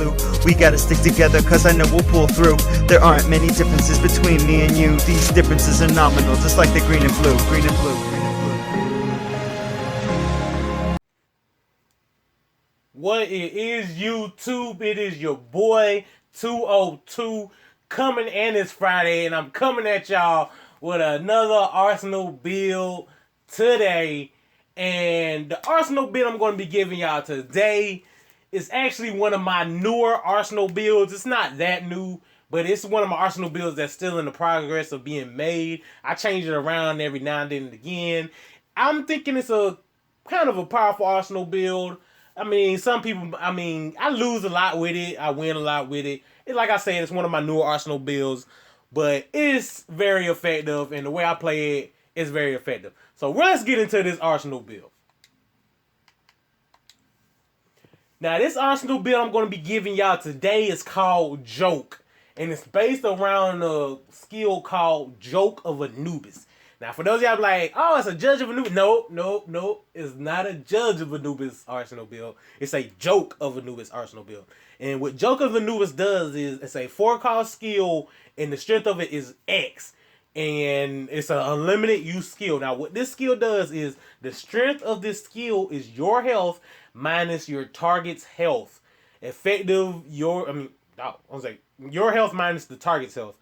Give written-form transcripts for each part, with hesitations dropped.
flu. We gotta stick together cause I know we'll pull through. There aren't many differences between me and you. These differences are nominal, just like the green and blue. Green and blue. What it is, YouTube? It is your boy 202 coming, and it's Friday, and I'm coming at y'all with another Arsenal build today. And the Arsenal build I'm going to be giving y'all today is actually one of my newer Arsenal builds. It's not that new, but it's one of my Arsenal builds that's still in the progress of being made. I change it around every now and then and again. I'm thinking it's a kind of a powerful Arsenal build. I mean, some people, I lose a lot with it. I win a lot with it. It's like I said, it's one of my newer Arsenal builds, but it's very effective, and the way I play it is very effective. So let's get into this Arsenal build. Now, this Arsenal build I'm going to be giving y'all today is called Joke, and it's based around a skill called Joke of Anubis. Now, for those of y'all like, oh, it's a Judge of Anubis. No. It's not a Judge of Anubis Arsenal build. It's a Joke of Anubis Arsenal build. And what Joke of Anubis does is it's a 4-cost skill, and the strength of it is X. And it's an unlimited use skill. Now, what this skill does is the strength of this skill is your health minus your target's health. Effective, your health minus the target's health.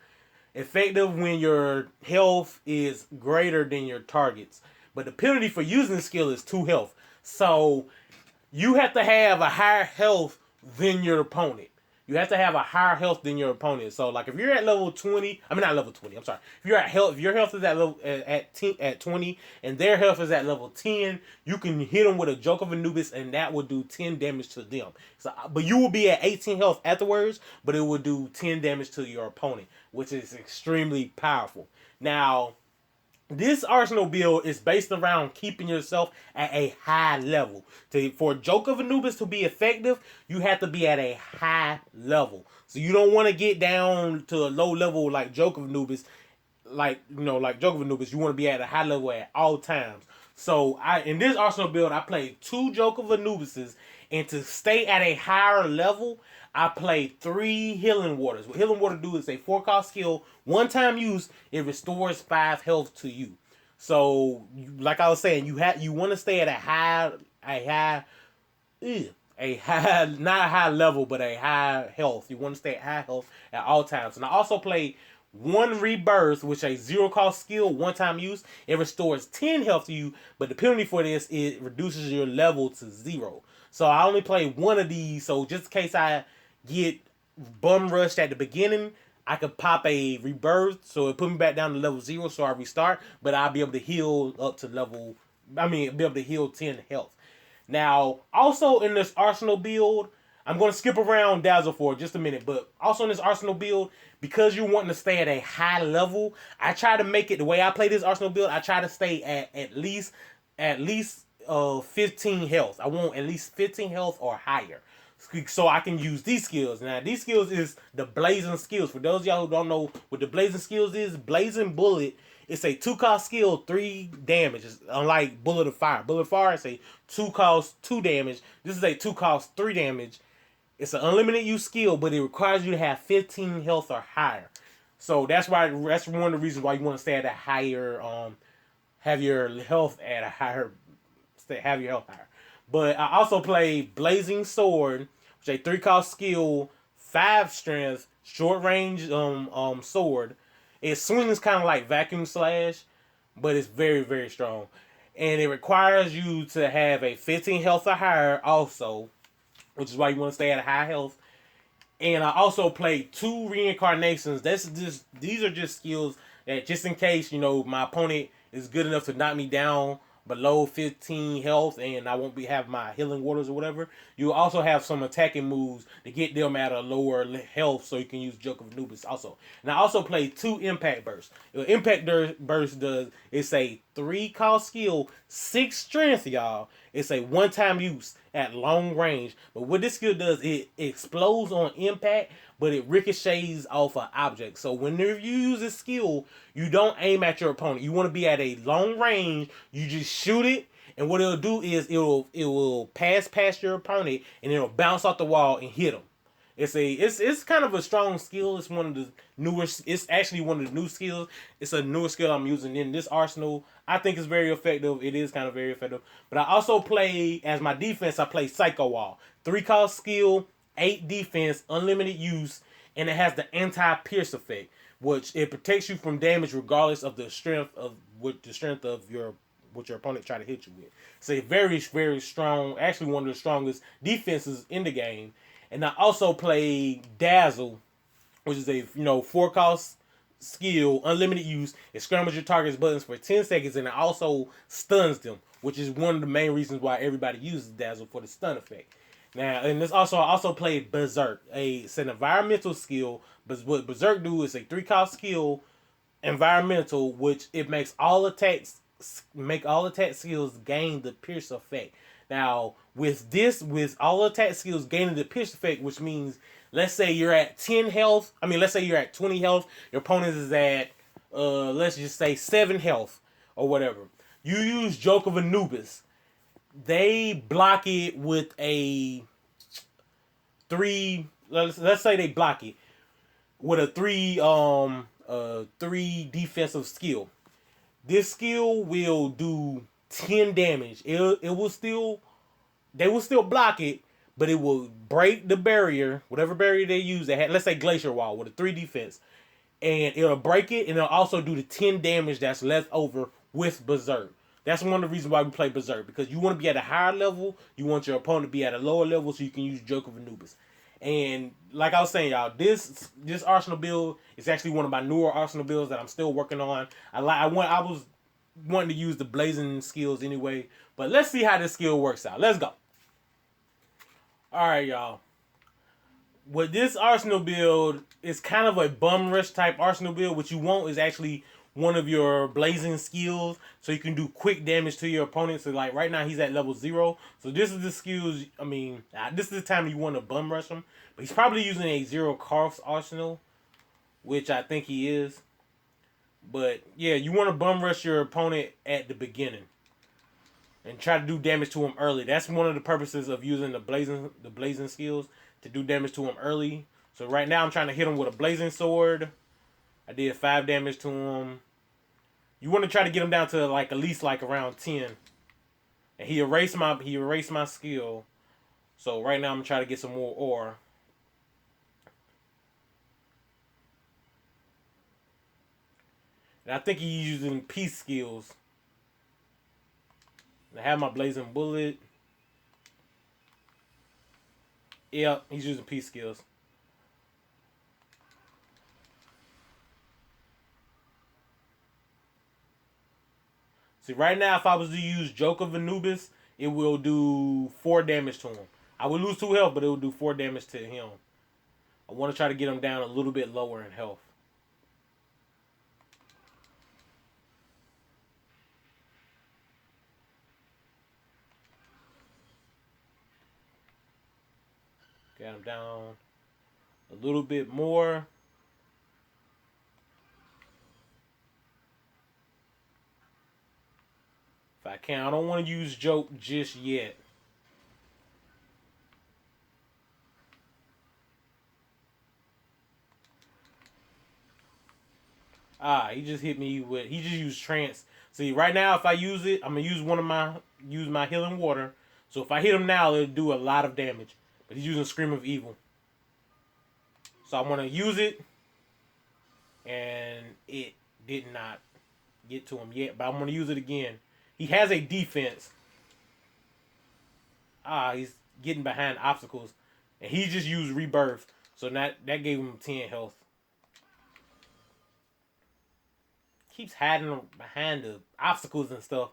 Effective when your health is greater than your target's. But the penalty for using the skill is 2 health. So you have to have a higher health than your opponent. You have to have a higher health than your opponent. So like if you're at level 20, not level 20, I'm sorry. If you're at health, if your health is at level at 20 and their health is at level 10, you can hit them with a Joke of Anubis and that will do 10 damage to them. So but you will be at 18 health afterwards, but it will do 10 damage to your opponent, which is extremely powerful. Now, this Arsenal build is based around keeping yourself at a high level. For Joke of Anubis to be effective, you have to be at a high level. So you don't want to get down to a low level like Joke of Anubis. Like Joke of Anubis, you want to be at a high level at all times. So in this Arsenal build, I played 2 Joke of Anubises, and to stay at a higher level, I played 3 Healing Waters. What Healing Water do is a 4-cost skill. One time use, it restores 5 health to you. So, like I was saying, you want to stay at not a high level, but a high health. You want to stay at high health at all times. And I also played 1 Rebirth, which is a 0-cost skill, one-time use. It restores 10 health to you, but the penalty for this, it reduces your level to 0. So I only played 1 of these, so just in case I get bum rushed at the beginning, I could pop a Rebirth, so it put me back down to level 0, so I restart, but I'll be able to heal up to be able to heal 10 health. Now, also in this Arsenal build, I'm going to skip around Dazzle for just a minute, but also in this Arsenal build, because you're wanting to stay at a high level, I try to make it, the way I play this Arsenal build, I try to stay at least 15 health. I want at least 15 health or higher, so I can use these skills. Now, these skills is the Blazing skills. For those of y'all who don't know what the Blazing skills is, Blazing Bullet, it's a 2-cost skill, 3 damage. It's unlike Bullet of Fire. Bullet of Fire is a 2-cost, 2 damage. This is a 2-cost, 3 damage. It's an unlimited use skill, but it requires you to have 15 health or higher. So that's one of the reasons why you want to stay at a higher, have your health at a higher, have your health higher. But I also play Blazing Sword, which is a 3-cost skill, 5 strength, short range sword. It swings kind of like Vacuum Slash, but it's very, very strong. And it requires you to have a 15 health or higher also, which is why you want to stay at a high health. And I also played 2 Reincarnations. These are just skills that just in case, my opponent is good enough to knock me down below 15 health and I won't have my Healing Waters or whatever. You also have some attacking moves to get them at a lower health, so you can use Joke of Anubis also. And I also play 2 Impact Bursts. The Impact Burst does, it's a 3-cost skill, 6 strength, y'all. It's a one-time use at long range. But what this skill does, it explodes on impact, but it ricochets off an object. So whenever you use this skill, you don't aim at your opponent. You want to be at a long range. You just shoot it, and what it'll do is it will pass past your opponent, and it'll bounce off the wall and hit them. It's kind of a strong skill. It's one of the newer. It's actually one of the new skills. It's a newer skill I'm using in this arsenal. I think it's very effective. It is kind of very effective. But I also play as my defense. I play Psycho Wall. 3 cost skill, 8 defense, unlimited use, and it has the anti-pierce effect, which it protects you from damage regardless of the strength of what your opponent try to hit you with. It's a very, very strong, actually one of the strongest defenses in the game. And I also play Dazzle, which is a 4 cost skill, unlimited use. It scrambles your target's buttons for 10 seconds, and it also stuns them, which is one of the main reasons why everybody uses Dazzle, for the stun effect. Now, and I also played Berserk. It's an environmental skill, but what Berserk do is a 3 cost skill, environmental, which it makes all attack skills gain the pierce effect. Now, with all attack skills gaining the pierce effect, which means, let's say you're at 10 health. Let's say you're at 20 health. Your opponent is at, let's just say 7 health or whatever. You use Joke of Anubis. They block it with a 3. Let's say they block it with a 3 defensive skill. This skill will do 10 damage. They will still block it, but it will break the barrier, whatever barrier they use. Let's say Glacier Wall with a 3 defense, and it'll break it, and it'll also do the 10 damage that's left over with Berserk. That's one of the reasons why we play Berserk, because you want to be at a higher level, you want your opponent to be at a lower level, so you can use Joke of Anubis. And like I was saying, y'all, this arsenal build is actually one of my newer arsenal builds that I'm still working on. I was wanting to use the blazing skills anyway, but let's see how this skill works out. Let's go. All right, y'all. With this arsenal build, it's kind of a bum rush type arsenal build. What you want is actually one of your blazing skills, so you can do quick damage to your opponent. So like right now he's at level 0, so this is the skills. This is the time you want to bum rush him, but he's probably using a 0 cost arsenal, which I think he is. But yeah, you want to bum rush your opponent at the beginning and try to do damage to him early. That's one of the purposes of using the blazing skills, to do damage to him early. So right now I'm trying to hit him with a blazing sword. I did 5 damage to him. You want to try to get him down to at least around 10. And he erased my skill. So right now I'm trying to get some more ore. And I think he's using peace skills. I have my blazing bullet. Yep, he's using peace skills. See, right now, if I was to use Joke of Anubis, it will do 4 damage to him. I would lose 2 health, but it will do 4 damage to him. I want to try to get him down a little bit lower in health. Got him down a little bit more. If I can, I don't want to use Joke just yet. He just hit me with. He just used trance. See, right now, if I use it, I'm gonna use my healing water. So if I hit him now, it'll do a lot of damage. But he's using Scream of Evil. So I'm gonna use it, and it did not get to him yet. But I'm gonna use it again. He has a defense. He's getting behind obstacles, and he just used Rebirth. So that gave him 10 health. Keeps hiding behind the obstacles and stuff.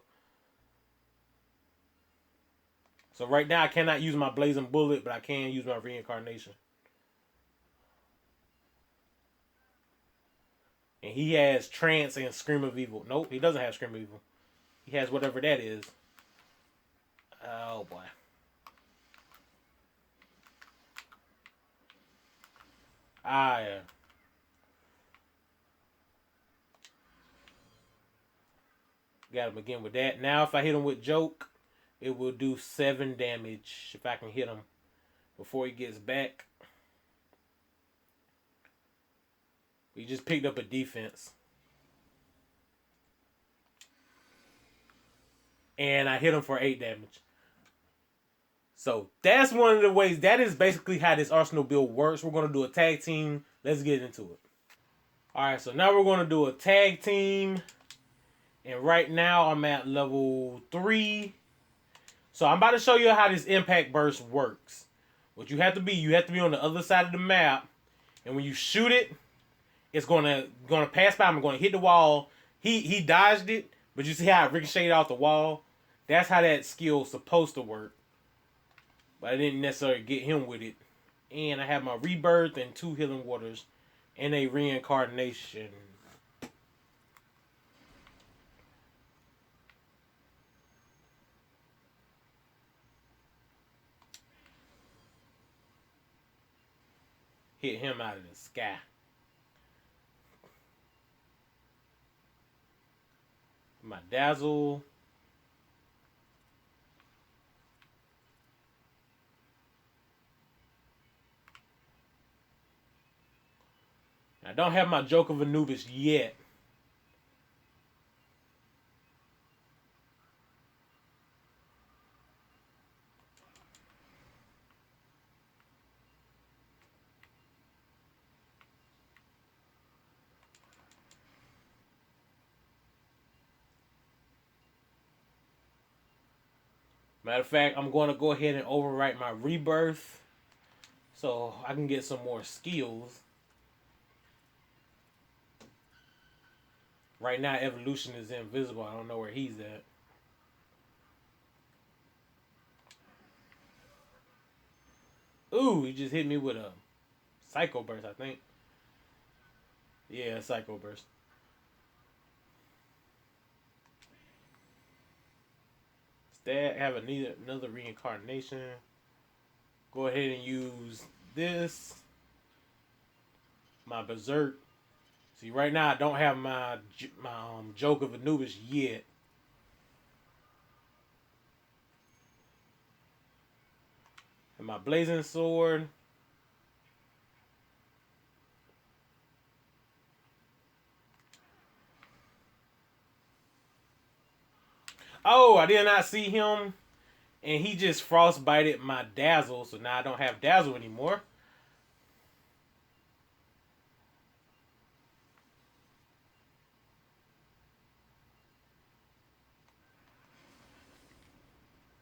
So right now I cannot use my blazing bullet, but I can use my reincarnation. And he has trance and Scream of Evil. Nope, he doesn't have Scream of Evil. He has whatever that is. Oh boy. Yeah. Got him again with that. Now if I hit him with Joke, it will do 7 damage if I can hit him before he gets back. just picked up a defense. And I hit him for 8 damage. So that's one of the ways. That is basically how this Arsenal build works. We're going to do a tag team. Let's get into it. Alright, so now we're going to do a tag team. And right now I'm at level 3. So I'm about to show you how this impact burst works. What you have to be on the other side of the map. And when you shoot it, it's gonna pass by him. I'm gonna hit the wall. He dodged it, but you see how it ricocheted off the wall? That's how that skill's supposed to work. But I didn't necessarily get him with it. And I have my rebirth and 2 healing waters and a reincarnation. Hit him out of the sky. My dazzle. I don't have my Joke of Anubis yet. Matter of fact, I'm going to go ahead and overwrite my rebirth so I can get some more skills. Right now, evolution is invisible. I don't know where he's at. Ooh, he just hit me with a Psycho Burst, I think. Yeah, Psycho Burst. Instead, have another reincarnation. Go ahead and use this. My Berserk. See, right now I don't have my Joke of Anubis yet. And my Blazing Sword. Oh, I did not see him. And he just frostbited my Dazzle. So now I don't have Dazzle anymore.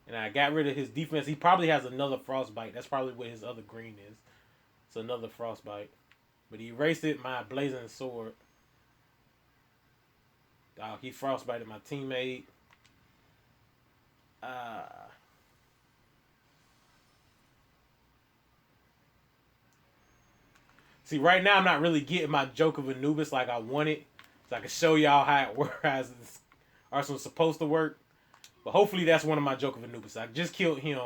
And I got rid of his defense. He probably has another frostbite. That's probably what his other green is. It's another frostbite. But he erased it, my Blazing Sword. Oh, he frostbited my teammate. See, right now I'm not really getting my Joke of Anubis like I wanted. So I can show y'all how it works, how this Arsenal's supposed to work. But hopefully that's one of my Joke of Anubis. I just killed him.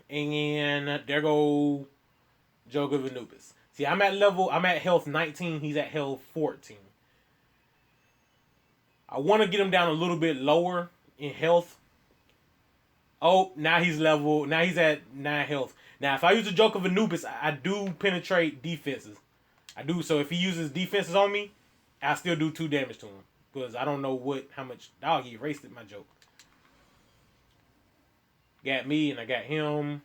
And there go Joke of Anubis. See, I'm at health 19. He's at health 14. I want to get him down a little bit lower in health. Oh, now he's at 9 health. Now, if I use a Joke of Anubis, I do penetrate defenses. I do. So if he uses defenses on me, I still do 2 damage to him. Because I don't know how much. Oh, he erased my Joke. Got me and I got him.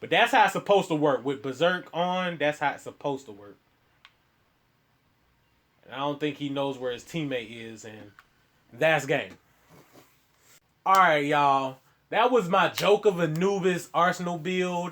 But that's how it's supposed to work. With Berserk on, that's how it's supposed to work. And I don't think he knows where his teammate is. And that's game. Alright, y'all. That was my Joke of Anubis Arsenal build.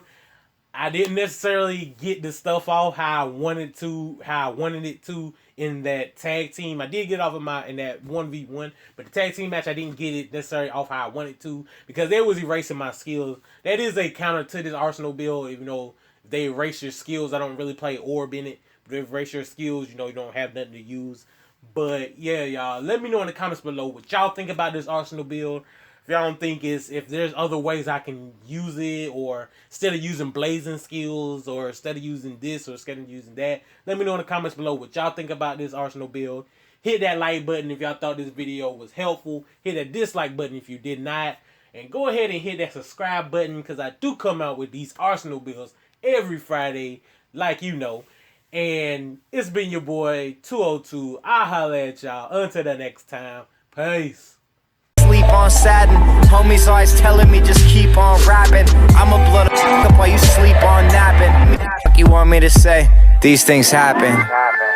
I didn't necessarily get the stuff off how I wanted it to in that tag team. I did get off of in that 1v1, but the tag team match I didn't get it necessarily off how I wanted to because they was erasing my skills. That is a counter to this Arsenal build, even though if they erase your skills, I don't really play Orb in it. But if they erase your skills, you don't have nothing to use. But yeah, y'all, let me know in the comments below what y'all think about this Arsenal build. If y'all don't think if there's other ways I can use it, or instead of using blazing skills, or instead of using this, or instead of using that, let me know in the comments below what y'all think about this Arsenal build. Hit that like button if y'all thought this video was helpful. Hit that dislike button if you did not. And go ahead and hit that subscribe button because I do come out with these Arsenal bills every Friday, like you know. And it's been your boy 202. I'll holla at y'all. Until the next time. Peace. Sleep on satin. Homies always telling me just keep on rapping. I'ma blow the up while you sleep on napping. You want me to say these things happen.